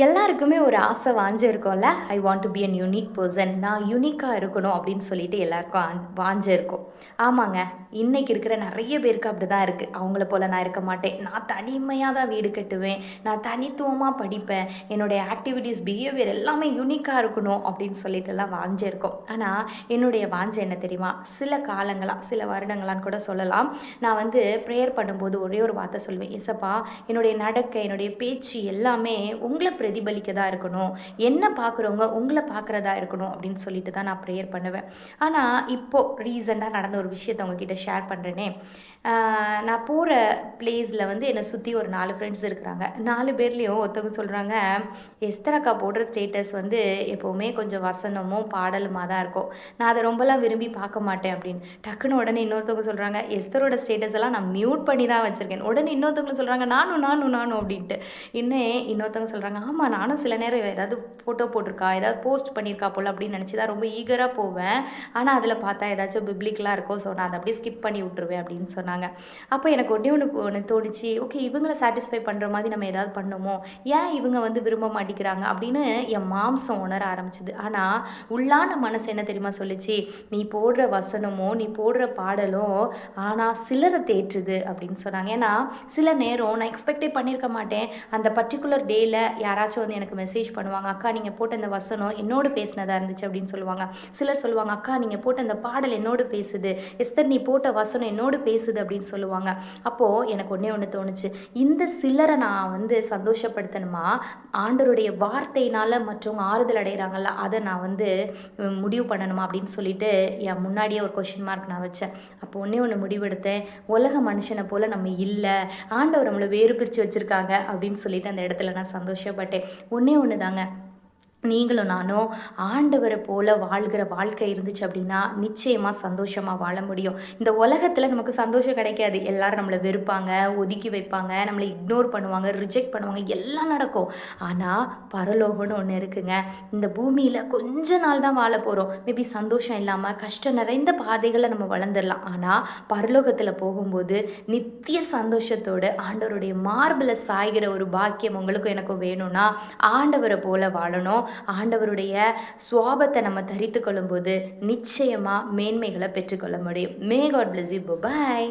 எல்லாருக்குமே ஒரு ஆசை வாஞ்ச இருக்கும்ல. I want to be an unique person. நான் யூனிக்காக இருக்கணும் அப்படின்னு சொல்லிட்டு எல்லாருக்கும் வாஞ்ச இருக்கும். ஆமாங்க, இன்னைக்கு இருக்கிற நிறைய பேருக்கு அப்படி தான் இருக்குது. அவங்கள போல் நான் இருக்க மாட்டேன், நான் தனிமையாக தான் வீடு கட்டுவேன், நான் தனித்துவமாக படிப்பேன், என்னுடைய ஆக்டிவிட்டீஸ் பிஹேவியர் எல்லாமே யூனிக்காக இருக்கணும் அப்படின்னு சொல்லிட்டு எல்லாம் வாஞ்ச இருக்கும். ஆனால் என்னுடைய வாஞ்ச என்ன தெரியுமா? சில காலங்களாக, சில வருடங்களான்னு கூட சொல்லலாம், நான் வந்து ப்ரேயர் பண்ணும்போது ஒரே ஒரு வார்த்தை சொல்வேன், இசப்பா என்னுடைய நடக்கை, என்னுடைய பேச்சு எல்லாமே உங்களை பிரதிபலிக்கதா இருக்கணும், என்ன பார்க்குறவங்க உங்களை பார்க்குறதா இருக்கணும் அப்படின்னு சொல்லிட்டு தான் நான் ப்ரேயர் பண்ணுவேன். ஆனால் இப்போது ரீசெண்டாக நடந்த ஒரு விஷயத்தை உங்ககிட்ட ஷேர் பண்ணுறேனே. நான் போகிற பிளேஸில் வந்து என்னை சுற்றி ஒரு 4 ஃப்ரெண்ட்ஸ் இருக்கிறாங்க. 4 பேர்லேயும் ஒருத்தவங்க சொல்கிறாங்க, எஸ்தர் அக்கா போடுற ஸ்டேட்டஸ் வந்து எப்போவுமே கொஞ்சம் வசனமும் பாடலுமாக தான் இருக்கும், நான் அதை ரொம்பலாம் விரும்பி பார்க்க மாட்டேன் அப்படின்னு. டக்குன்னு உடனே இன்னொருத்தவங்க சொல்கிறாங்க, எஸ்தரோட ஸ்டேட்டஸ் எல்லாம் நான் மியூட் பண்ணி தான் வச்சுருக்கேன். உடனே இன்னொருத்தவங்க சொல்கிறாங்க, நானும் அப்படின்ட்டு. இன்னொருத்தவங்க சொல்கிறாங்க, ஆமாம் நானும் சில நேரம் ஏதாவது ஃபோட்டோ போட்டிருக்கா, ஏதாவது போஸ்ட் பண்ணியிருக்கா போல் அப்படின்னு நினச்சி தான் ரொம்ப ஈகராக போவேன். ஆனால் அதில் பார்த்தா ஏதாச்சும் பிப்ளிக்கலாக இருக்கும், ஸோ நான் அதை அப்படியே ஸ்கிப் பண்ணி விட்டுருவேன் அப்படின்னு சொன்னாங்க. அப்போ எனக்கு ஒன்று தோணுச்சு, ஓகே இவங்களை சாட்டிஸ்ஃபை பண்ணுற மாதிரி நம்ம ஏதாவது பண்ணோமோ, ஏன் இவங்க வந்து விரும்ப மாட்டேங்கிறாங்க அப்படின்னு என் மாம்சம் உணர ஆரம்பிச்சுது. ஆனால் உள்ளான மனசு என்ன தெரியுமா சொல்லிச்சு, நீ போடுற வசனமோ நீ போடுற பாடலும் ஆனால் சிலரை தேற்றுது அப்படின்னு சொன்னாங்க. ஏன்னா சில நேரம் நான் எக்ஸ்பெக்டே பண்ணியிருக்க மாட்டேன், அந்த பர்டிகுலர் டேயில் யாராச்சும் வந்து எனக்கு மெசேஜ் பண்ணுவாங்க, அக்கா நீங்கள் போட்ட இந்த வசனம் என்னோடு பேசினதாக இருந்துச்சு அப்படின்னு சொல்லுவாங்க. சிலர் சொல்லுவாங்க, அக்கா நீங்கள் போட்ட இந்த பாடல் என்னோடு பேசுது, எஸ்தர் நீ போட்ட வசனம் என்னோடு பேசுது அப்படின்னு சொல்லுவாங்க. அப்போது எனக்கு ஒன்று தோணுச்சு, இந்த சிலரை நான் வந்து சந்தோஷப்படுத்தணுமா, ஆண்டவருடைய வார்த்தையினால் மற்றவங்க ஆறுதல் அடைகிறாங்கல்ல அதை நான் வந்து முடிவு பண்ணணுமா அப்படின்னு சொல்லிட்டு என் முன்னாடியே ஒரு கொஷின் மார்க் நான் வச்சேன். அப்போ ஒன்று முடிவெடுத்தேன், உலக மனுஷனை போல் நம்ம இல்லை, ஆண்டவர் நம்மளை வேறு பிரித்து வச்சுருக்காங்க அப்படின்னு சொல்லிட்டு அந்த இடத்துல நான் சந்தோஷப்பட்டேன். ஒன்று தாங்க, நீங்களும் நானும் ஆண்டவரை போல் வாழ்கிற வாழ்க்கை இருந்துச்சு அப்படின்னா நிச்சயமாக சந்தோஷமாக வாழ முடியும். இந்த உலகத்தில் நமக்கு சந்தோஷம் கிடைக்காது, எல்லாரும் நம்மளை வெறுப்பாங்க, ஒதுக்கி வைப்பாங்க, நம்மளை இக்னோர் பண்ணுவாங்க, ரிஜெக்ட் பண்ணுவாங்க, எல்லாம் நடக்கும். ஆனால் பரலோகம்னு ஒன்று இருக்குங்க. இந்த பூமியில் கொஞ்ச நாள் தான் வாழ போகிறோம், மேபி சந்தோஷம் இல்லாமல் கஷ்டம் நிறைந்த பாதைகளை நம்ம வளர்ந்துடலாம். ஆனால் பரலோகத்தில் போகும்போது நித்திய சந்தோஷத்தோடு ஆண்டவருடைய மார்பில் சாய்கிற ஒரு பாக்கியம் உங்களுக்கும் எனக்கும் வேணும்னா ஆண்டவரை போல் வாழணும். ஆண்டவருடைய சுவாபத்தை நம்ம தரித்து கொள்ளும்போது நிச்சயமா மேன்மைகளை பெற்றுக்கொள்ள முடியும். May God bless you. By.